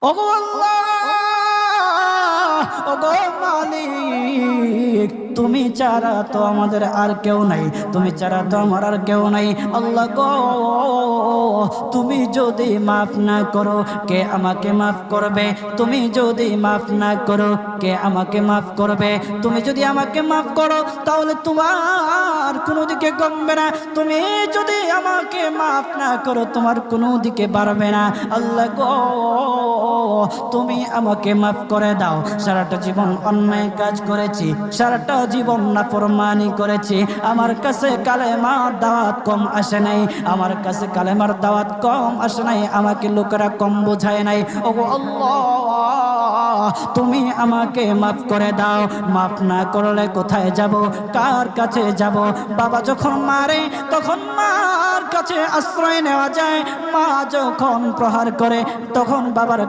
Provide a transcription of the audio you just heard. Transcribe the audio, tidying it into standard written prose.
ওগো আল্লাহ, ওগো মালিক, তুমি ছাড়া তো আমাদের আর কেউ নাই, তুমি ছাড়া তো আমার আর কেউ নাই। আল্লাহ গো, তুমি যদি মাফ না করো কে আমাকে মাফ করবে? তুমি যদি মাফ না করো কে আমাকে মাফ করবে? তুমি যদি আমাকে মাফ করো তাহলে তোমার কোনো দিকে কমবে না, তুমি যদি আমাকে মাফ না করো তোমার কোনো দিকে বাড়বে না। আল্লাহ গো, তুমি আমাকে মাফ করে দাও। সারাটা জীবন অন্যায় কাজ করেছি, সারাটা জীবন নাফরমানি করেছি, আমার কাছে কালেমার দাওয়াত কম আসে নাই, আমার কাছে কালেমার দাওয়াত কম আসে নাই, আমাকে লোকেরা কম বোঝায় নাই। ওগো আল্লাহ, তুমি আমাকে মাফ করে দাও। মাফ না করলে কোথায় যাব, কার কাছে যাব? বাবা যখন মারে তখন মার কাছে আশ্রয় নেওয়া যায়, মা যখন প্রহার করে তখন বাবার